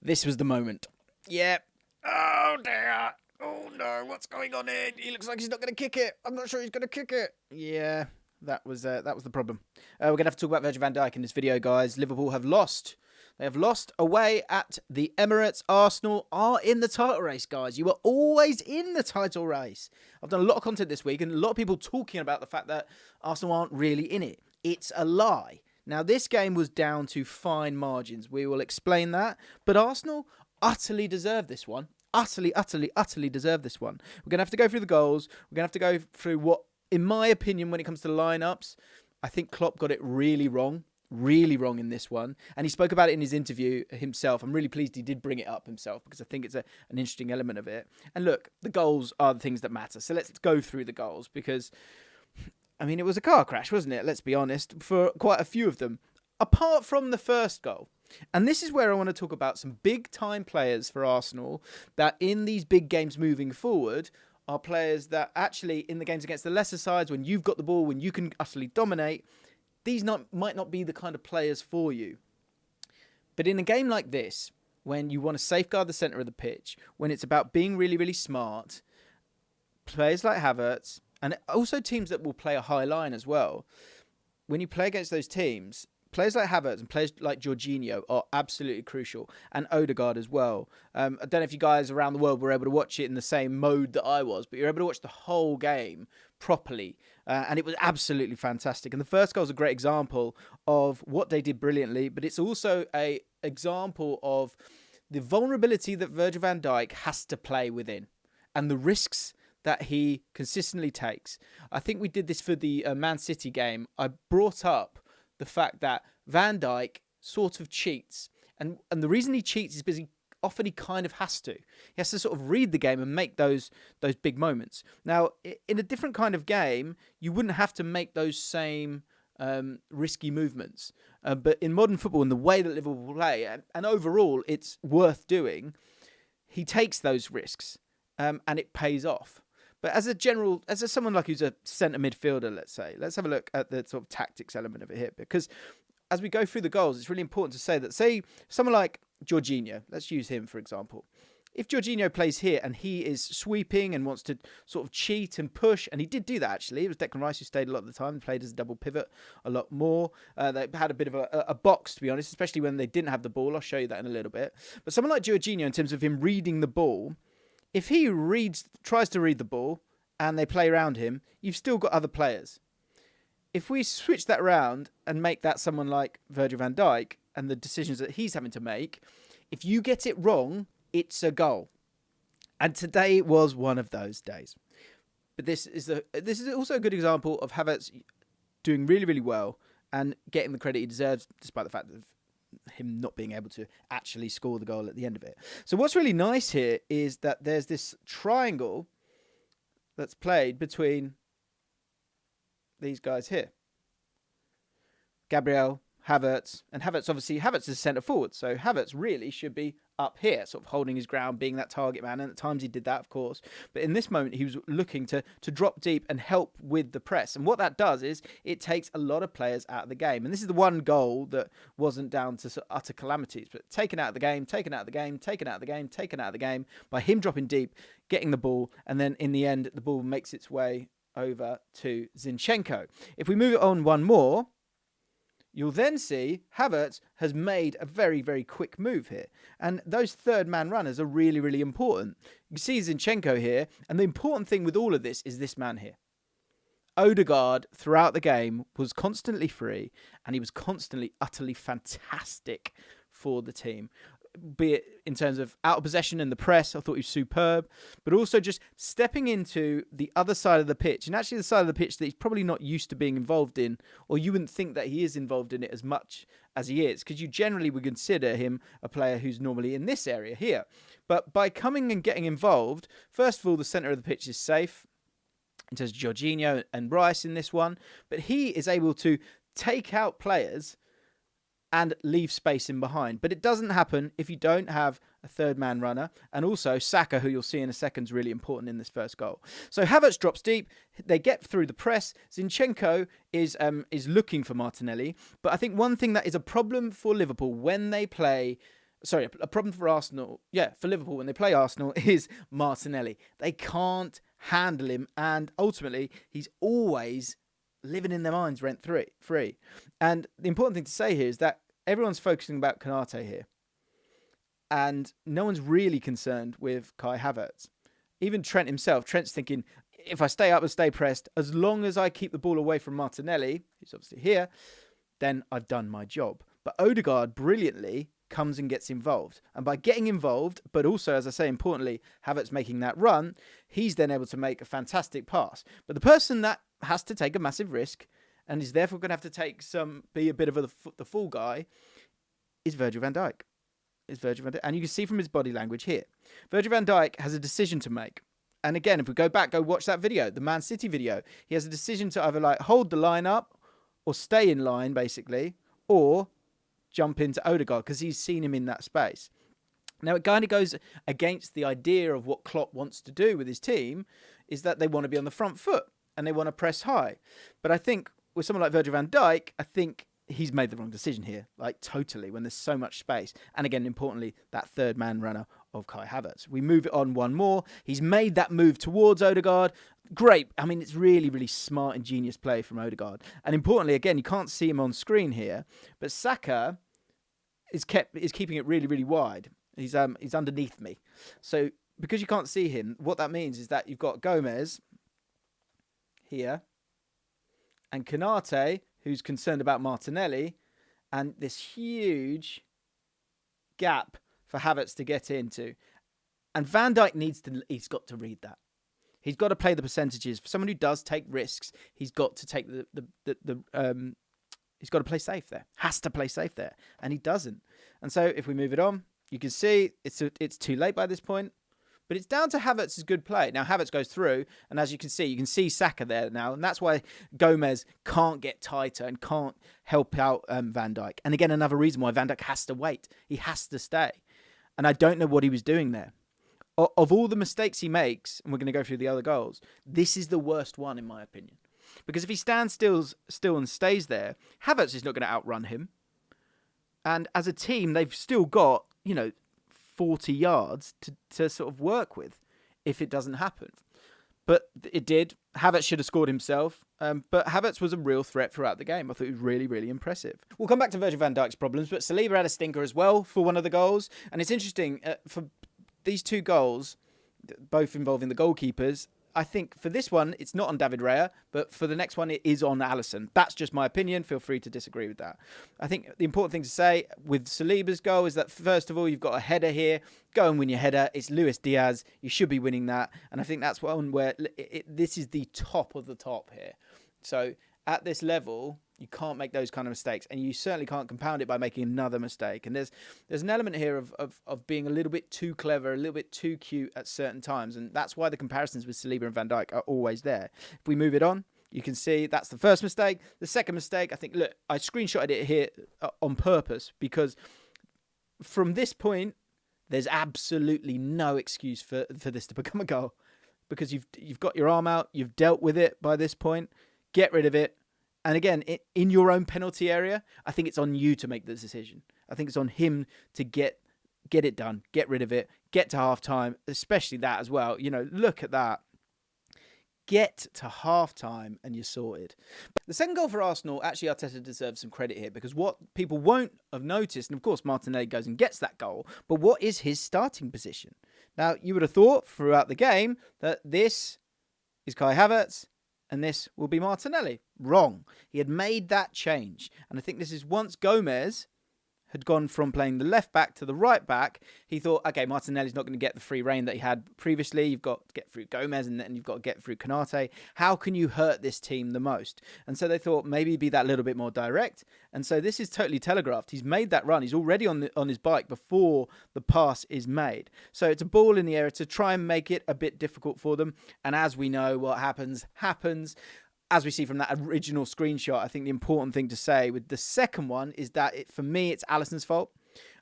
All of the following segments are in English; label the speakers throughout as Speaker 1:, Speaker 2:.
Speaker 1: This was the moment. Yeah. Oh, dear. Oh, no. What's going on here? He looks like he's not going to kick it. I'm not sure he's going to kick it. Yeah, that was the problem. We're going to have to talk about Virgil van Dijk in this video, guys. Liverpool have lost. They have lost away at the Emirates. Arsenal are in the title race, guys. You are always in the title race. I've done a lot of content this week and a lot of people talking about the fact that Arsenal aren't really in it. It's a lie. Now, this game was down to fine margins. We will explain that. But Arsenal utterly deserve this one. Utterly deserve this one. We're going to have to go through the goals. We're going to have to go through what, in my opinion, when it comes to lineups, I think Klopp got it really wrong in this one. And he spoke about it in his interview himself. I'm really pleased he did bring it up himself because I think it's an interesting element of it. And look, the goals are the things that matter. So let's go through the goals because, I mean, it was a car crash, wasn't it? Let's be honest, for quite a few of them. Apart from the first goal. And this is where I want to talk about some big-time players for Arsenal that in these big games moving forward are players that actually in the games against the lesser sides, when you've got the ball, when you can utterly dominate, these might not be the kind of players for you. But in a game like this, when you want to safeguard the centre of the pitch, when it's about being really, really smart, players like Havertz, and also teams that will play a high line as well, when you play against those teams, players like Havertz and players like Jorginho are absolutely crucial, and Odegaard as well. I don't know if you guys around the world were able to watch it in the same mode that I was, but you're able to watch the whole game properly, and it was absolutely fantastic. And the first goal is a great example of what they did brilliantly, but it's also an example of the vulnerability that Virgil van Dijk has to play within, and the risks that he consistently takes. I think we did this for the Man City game. I brought up the fact that Van Dijk sort of cheats. And the reason he cheats is because he kind of has to. He has to sort of read the game and make those big moments. Now, in a different kind of game, you wouldn't have to make those same risky movements. But in modern football, in the way that Liverpool play, and overall, it's worth doing, he takes those risks and it pays off. But as someone like who's a centre midfielder, let's have a look at the sort of tactics element of it here. Because as we go through the goals, it's really important to say that, say, someone like Jorginho, let's use him for example. If Jorginho plays here and he is sweeping and wants to sort of cheat and push, and he did do that actually. It was Declan Rice who stayed a lot of the time, played as a double pivot a lot more. They had a bit of a box, to be honest, especially when they didn't have the ball. I'll show you that in a little bit. But someone like Jorginho, in terms of him reading the ball, if he tries to read the ball and they play around him, you've still got other players. If we switch that around and make that someone like Virgil van Dijk and the decisions that he's having to make, if you get it wrong, it's a goal. And today was one of those days. But this is also a good example of Havertz doing really, really well and getting the credit he deserves, despite the fact of him not being able to actually score the goal at the end of it. So what's really nice here is that there's this triangle that's played between these guys here. Gabriel, Havertz, and Havertz is centre forward, so Havertz really should be up here, sort of holding his ground, being that target man, and at times he did that, of course. But in this moment, he was looking to drop deep and help with the press. And what that does is it takes a lot of players out of the game. And this is the one goal that wasn't down to utter calamities, but taken out of the game by him dropping deep, getting the ball, and then in the end, the ball makes its way over to Zinchenko. If we move it on one more, you'll then see Havertz has made a very, very quick move here. And those third-man runners are really, really important. You can see Zinchenko here. And the important thing with all of this is this man here. Odegaard, throughout the game, was constantly free. And he was constantly, utterly fantastic for the team. Be it in terms of out of possession and the press, I thought he was superb. But also just stepping into the other side of the pitch. And actually the side of the pitch that he's probably not used to being involved in. Or you wouldn't think that he is involved in it as much as he is. Because you generally would consider him a player who's normally in this area here. But by coming and getting involved, first of all, the centre of the pitch is safe. In terms of Jorginho and Rice in this one. But he is able to take out players and leave space in behind. But it doesn't happen if you don't have a third-man runner. And also Saka, who you'll see in a second, is really important in this first goal. So Havertz drops deep. They get through the press. Zinchenko is looking for Martinelli. But I think one thing that is a problem for Liverpool when they play sorry, a problem for Arsenal, for Liverpool when they play Arsenal is Martinelli. They can't handle him, and ultimately he's always living in their minds rent-free. And the important thing to say here is that everyone's focusing about Konaté here, and no one's really concerned with Kai Havertz. Even Trent himself, Trent's thinking, if I stay up and stay pressed, as long as I keep the ball away from Martinelli, who's obviously here, then I've done my job. But Odegaard brilliantly comes and gets involved. And by getting involved, but also, as I say, importantly, Havertz making that run, he's then able to make a fantastic pass. But the person that has to take a massive risk and is therefore going to have to be a bit of the fall guy is Virgil van Dijk. And you can see from his body language here. Virgil van Dijk has a decision to make. And again, if we go watch that video, the Man City video, he has a decision to either hold the line up or stay in line, basically, or jump into Odegaard because he's seen him in that space. Now, it kind of goes against the idea of what Klopp wants to do with his team, is that they want to be on the front foot and they want to press high. But I think with someone like Virgil van Dijk, I think he's made the wrong decision here, totally, when there's so much space. And again, importantly, that third man runner of Kai Havertz. We move it on one more. He's made that move towards Odegaard. Great. I mean, it's really, really smart, ingenious play from Odegaard. And importantly, again, you can't see him on screen here, but Saka is keeping it really, really wide. He's underneath me. So because you can't see him, what that means is that you've got Gomez here and Konaté, who's concerned about Martinelli, and this huge gap for Havertz to get into. And Van Dijk he's got to read that. He's got to play the percentages. For someone who does take risks, he's got to take he's got to play safe there. Has to play safe there. And he doesn't. And so if we move it on, you can see it's too late by this point. But it's down to Havertz's good play. Now, Havertz goes through, and as you can see Saka there now. And that's why Gomez can't get tighter and can't help out Van Dijk. And again, another reason why Van Dijk has to wait. He has to stay. And I don't know what he was doing there. Of all the mistakes he makes, and we're going to go through the other goals, this is the worst one, in my opinion. Because if he stands still and stays there, Havertz is not going to outrun him. And as a team, they've still got, 40 yards to sort of work with if it doesn't happen. But it did. Havertz should have scored himself. But Havertz was a real threat throughout the game. I thought it was really, really impressive. We'll come back to Virgil van Dijk's problems, but Saliba had a stinker as well for one of the goals. And it's interesting, for these two goals, both involving the goalkeepers, I think for this one, it's not on David Raya, but for the next one, it is on Allison. That's just my opinion. Feel free to disagree with that. I think the important thing to say with Saliba's goal is that, first of all, you've got a header here. Go and win your header. It's Luis Diaz. You should be winning that. And I think that's one where this is the top of the top here. So at this level, you can't make those kind of mistakes, and you certainly can't compound it by making another mistake. And there's an element here of being a little bit too clever, a little bit too cute at certain times, and that's why the comparisons with Saliba and Van Dijk are always there. If we move it on, you can see that's the first mistake. The second mistake, I think, look, I screenshotted it here on purpose because from this point, there's absolutely no excuse for this to become a goal because you've got your arm out, you've dealt with it by this point, get rid of it. And again, in your own penalty area, I think it's on you to make the decision. I think it's on him to get it done, get rid of it, get to half-time, especially that as well. Look at that. Get to half-time and you're sorted. The second goal for Arsenal, actually Arteta deserves some credit here because what people won't have noticed, and of course Martinelli goes and gets that goal, but what is his starting position? Now, you would have thought throughout the game that this is Kai Havertz, and this will be Martinelli. Wrong. He had made that change. And I think this is once Gomez had gone from playing the left back to the right back, he thought, okay, Martinelli's not going to get the free rein that he had previously. You've got to get through Gomez and then you've got to get through Konaté. How can you hurt this team the most? And so they thought maybe be that little bit more direct. And so this is totally telegraphed. He's made that run. He's already on his bike before the pass is made. So it's a ball in the air to try and make it a bit difficult for them. And as we know, what happens. As we see from that original screenshot, I think the important thing to say with the second one is that, for me, it's Alisson's fault.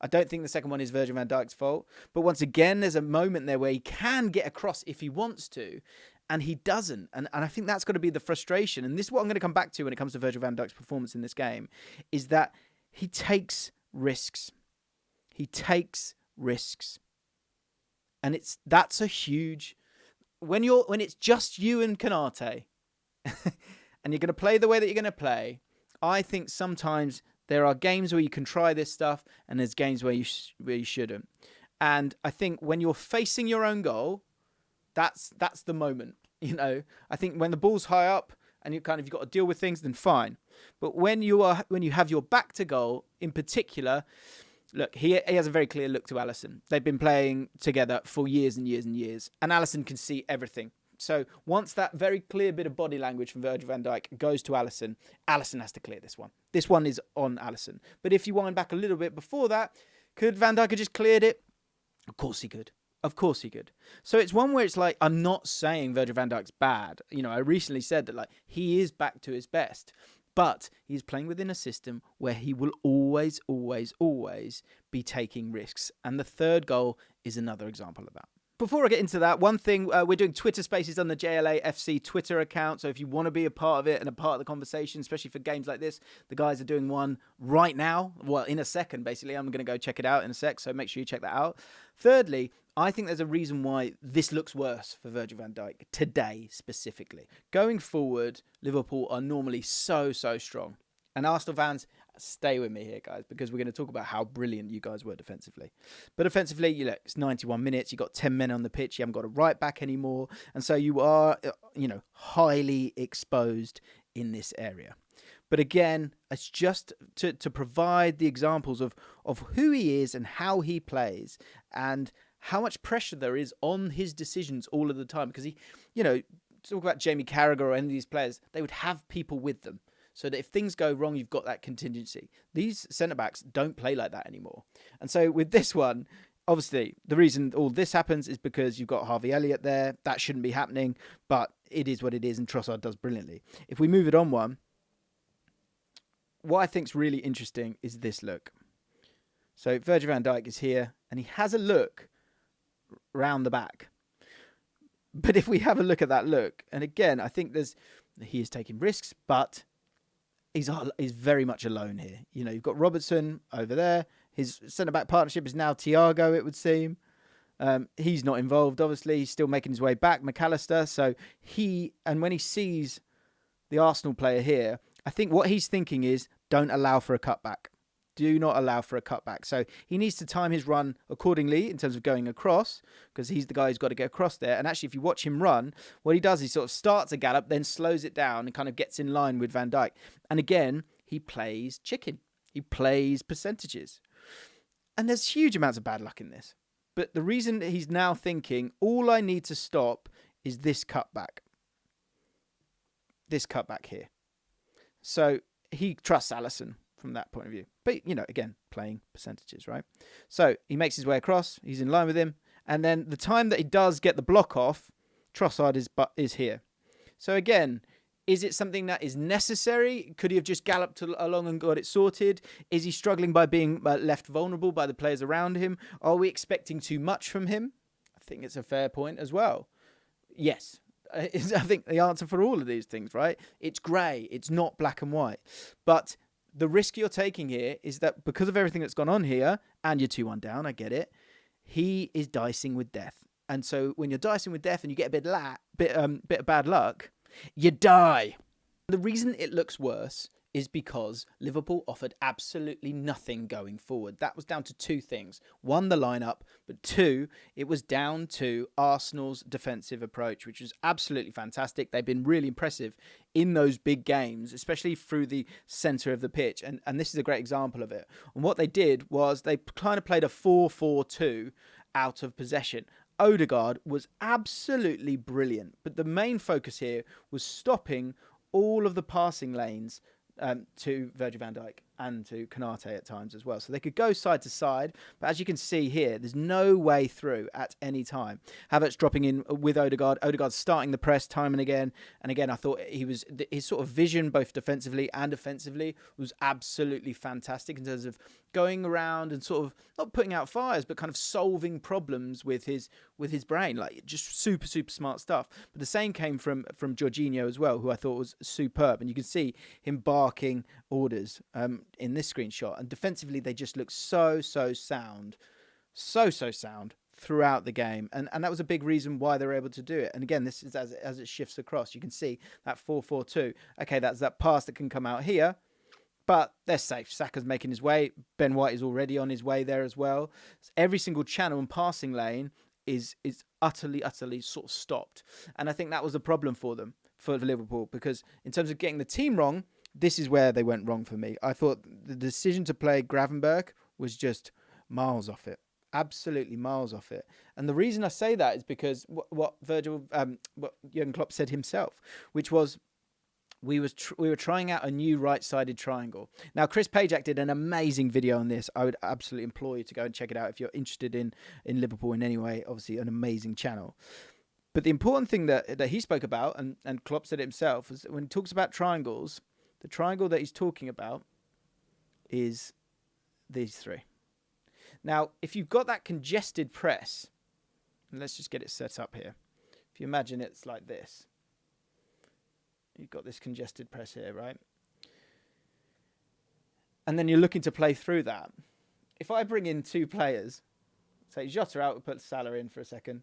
Speaker 1: I don't think the second one is Virgil van Dijk's fault. But once again, there's a moment there where he can get across if he wants to, and he doesn't. And I think that's got to be the frustration. And this is what I'm going to come back to when it comes to Virgil van Dijk's performance in this game, is that he takes risks. He takes risks. And that's a huge... When it's just you and Konaté, and you're going to play the way that you're going to play, I think sometimes there are games where you can try this stuff, and there's games where you shouldn't. And I think when you're facing your own goal, that's the moment. You know, I think when the ball's high up and you've got to deal with things, then fine. But when you have your back to goal, in particular, look, he has a very clear look to Allison. They've been playing together for years and years and years, and Allison can see everything. So once that very clear bit of body language from Virgil van Dijk goes to Allison, Allison has to clear this one. This one is on Allison. But if you wind back a little bit before that, could Van Dijk have just cleared it? Of course he could. Of course he could. So it's one where it's like, I'm not saying Virgil van Dijk's bad. You know, I recently said that like he is back to his best. But he's playing within a system where he will always, always, always be taking risks. And the third goal is another example of that. Before I get into that, one thing, we're doing Twitter Spaces on the JLA FC Twitter account. So if you want to be a part of it and a part of the conversation, especially for games like this, the guys are doing one right now. Well, in a second, basically. I'm going to go check it out in a sec. So make sure you check that out. Thirdly, I think there's a reason why this looks worse for Virgil van Dijk today specifically. Going forward, Liverpool are normally so strong. And Arsenal fans, stay with me here, guys, because we're going to talk about how brilliant you guys were defensively. But offensively, it's 91 minutes. You've got 10 men on the pitch. You haven't got a right back anymore. And so you are, highly exposed in this area. But again, it's just to provide the examples of who he is and how he plays and how much pressure there is on his decisions all of the time. Because talk about Jamie Carragher or any of these players, they would have people with them. So that if things go wrong, you've got that contingency. These centre-backs don't play like that anymore. And so with this one, obviously, the reason all this happens is because you've got Harvey Elliott there. That shouldn't be happening, but it is what it is, and Trossard does brilliantly. If we move it on one, what I think is really interesting is this look. So Virgil van Dijk is here, and he has a look round the back. But if we have a look at that look, and again, I think he is taking risks, but he's very much alone here. You've got Robertson over there. His centre-back partnership is now Thiago, it would seem. He's not involved, obviously. He's still making his way back, McAllister. So when he sees the Arsenal player here, I think what he's thinking is, don't allow for a cutback. Do not allow for a cutback. So he needs to time his run accordingly in terms of going across, because he's the guy who's got to get across there. And actually, if you watch him run, what he does is sort of starts a gallop, then slows it down and kind of gets in line with Van Dijk. And again, he plays chicken. He plays percentages. And there's huge amounts of bad luck in this. But the reason that he's now thinking, all I need to stop is this cutback. This cutback here. So he trusts Allison from that point of view. But, again, playing percentages, right? So he makes his way across. He's in line with him. And then the time that he does get the block off, Trossard is here. So again, is it something that is necessary? Could he have just galloped along and got it sorted? Is he struggling by being left vulnerable by the players around him? Are we expecting too much from him? I think it's a fair point as well. Yes. I think the answer for all of these things, right? It's grey. It's not black and white. But the risk you're taking here is that because of everything that's gone on here, and you're 2-1 down, I get it, he is dicing with death. And so when you're dicing with death and you get a bit of bad luck, you die. The reason it looks worse is because Liverpool offered absolutely nothing going forward. That was down to two things. One, the lineup, but two, it was down to Arsenal's defensive approach, which was absolutely fantastic. They've been really impressive in those big games, especially through the centre of the pitch. And this is a great example of it. And what they did was they kind of played a 4-4-2 out of possession. Odegaard was absolutely brilliant, but the main focus here was stopping all of the passing lanes to Virgil van Dijk and to Konaté at times as well. So they could go side to side, but as you can see here, there's no way through at any time. Havertz dropping in with Odegaard. Odegaard starting the press time and again. And again, I thought his sort of vision, both defensively and offensively, was absolutely fantastic in terms of going around and sort of not putting out fires, but kind of solving problems with his brain, like just super smart stuff. But the same came from Jorginho as well, who I thought was superb, and you can see him barking orders in this screenshot. And defensively, they just look so sound, so sound throughout the game, and that was a big reason why they were able to do it. And again, this is as it shifts across, you can see that 4-4-2. Okay, that's that pass that can come out here. But they're safe. Saka's making his way. Ben White is already on his way there as well. Every single channel and passing lane is utterly sort of stopped. And I think that was a problem for them, for Liverpool, because in terms of getting the team wrong, this is where they went wrong for me. I thought the decision to play Gravenberch was just miles off it. Absolutely miles off it. And the reason I say that is because what Jurgen Klopp said himself, which was, we were trying out a new right-sided triangle. Now, Chris Pajak did an amazing video on this. I would absolutely implore you to go and check it out if you're interested in Liverpool in any way. Obviously, an amazing channel. But the important thing that he spoke about, and Klopp said it himself, is when he talks about triangles, the triangle that he's talking about is these three. Now, if you've got that congested press, and let's just get it set up here. If you imagine it's like this. You've got this congested press here, right? And then you're looking to play through that. If I bring in two players, say Jota out, we'll put Salah in for a second.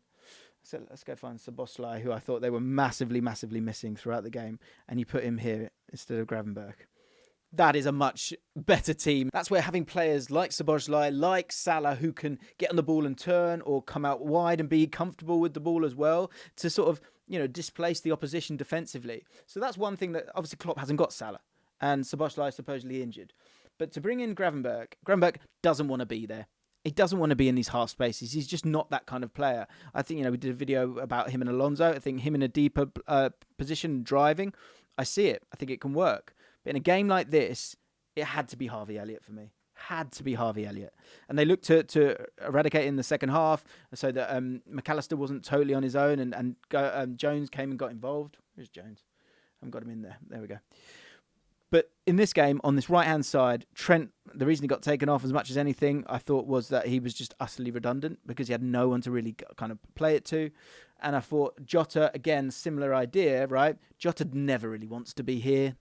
Speaker 1: So let's go find Szoboszlai, who I thought they were massively missing throughout the game. And you put him here instead of Gravenberch. That is a much better team. That's where having players like Szoboszlai, like Salah, who can get on the ball and turn or come out wide and be comfortable with the ball as well, to sort of, displace the opposition defensively. So that's one thing that obviously Klopp hasn't got Salah, and Szoboszlai is supposedly injured. But to bring in Gravenberch doesn't want to be there. He doesn't want to be in these half spaces. He's just not that kind of player. I think, we did a video about him and Alonso. I think him in a deeper position driving, I see it. I think it can work. But in a game like this, it had to be Harvey Elliott for me. Had to be Harvey Elliott. And they looked to eradicate in the second half so that McAllister wasn't totally on his own, and Jones came and got involved. Where's Jones? I haven't got him in there. There we go. But in this game, on this right-hand side, Trent, the reason he got taken off as much as anything, I thought, was that he was just utterly redundant because he had no one to really kind of play it to. And I thought Jota, again, similar idea, right? Jota never really wants to be here.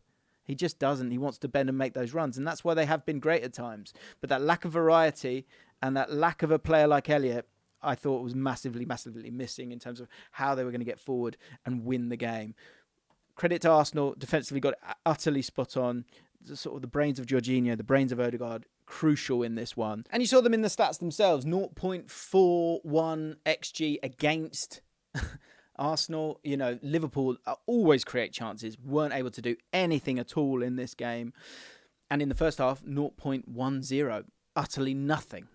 Speaker 1: He just doesn't. He wants to bend and make those runs. And that's why they have been great at times. But that lack of variety and that lack of a player like Elliott, I thought was massively missing in terms of how they were going to get forward and win the game. Credit to Arsenal. Defensively got utterly spot on. Sort of the brains of Jorginho, the brains of Odegaard, crucial in this one. And you saw them in the stats themselves. 0.41 XG against Arsenal. Liverpool always create chances, weren't able to do anything at all in this game. And in the first half, 0.10. Utterly nothing.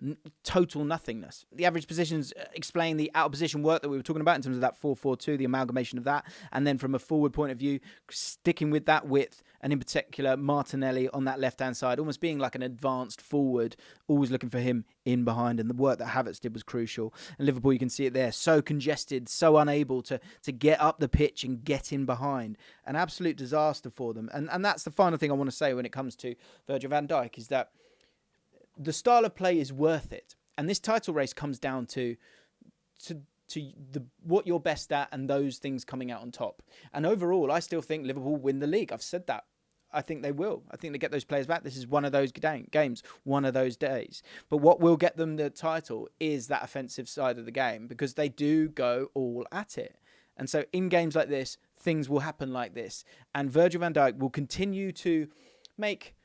Speaker 1: Total nothingness. The average positions explain the out of position work that we were talking about in terms of that 4-4-2, the amalgamation of that. And then from a forward point of view, sticking with that width, and in particular, Martinelli on that left-hand side, almost being like an advanced forward, always looking for him in behind. And the work that Havertz did was crucial. And Liverpool, you can see it there, so congested, so unable to get up the pitch and get in behind. An absolute disaster for them. And that's the final thing I want to say when it comes to Virgil van Dijk, is that the style of play is worth it. And this title race comes down to what you're best at and those things coming out on top. And overall, I still think Liverpool win the league. I've said that. I think they will. I think they get those players back. This is one of those games, one of those days. But what will get them the title is that offensive side of the game, because they do go all at it. And so in games like this, things will happen like this. And Virgil van Dijk will continue to make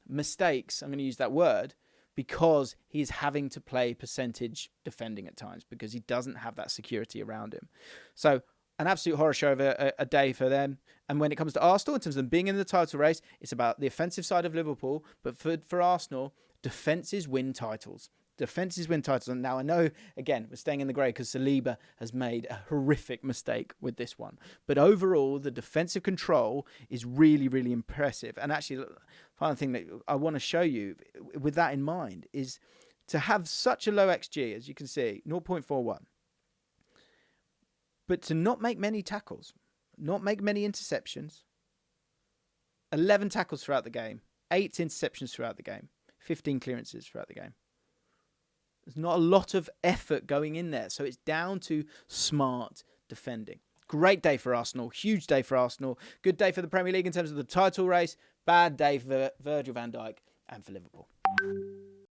Speaker 1: mistakes, I'm going to use that word, because he's having to play percentage defending at times because he doesn't have that security around him. So an absolute horror show of a day for them. And when it comes to Arsenal, in terms of them being in the title race, it's about the offensive side of Liverpool. But for Arsenal, defences win titles. Defences win titles. And now I know, again, we're staying in the grey because Saliba has made a horrific mistake with this one. But overall, the defensive control is really impressive. And actually, the final thing that I want to show you with that in mind is to have such a low XG, as you can see, 0.41. But to not make many tackles, not make many interceptions, 11 tackles throughout the game, 8 interceptions throughout the game, 15 clearances throughout the game. There's not a lot of effort going in there, so it's down to smart defending. Great day for Arsenal. Huge day for Arsenal. Good day for the Premier League in terms of the title race. Bad day for Virgil van Dijk and for Liverpool.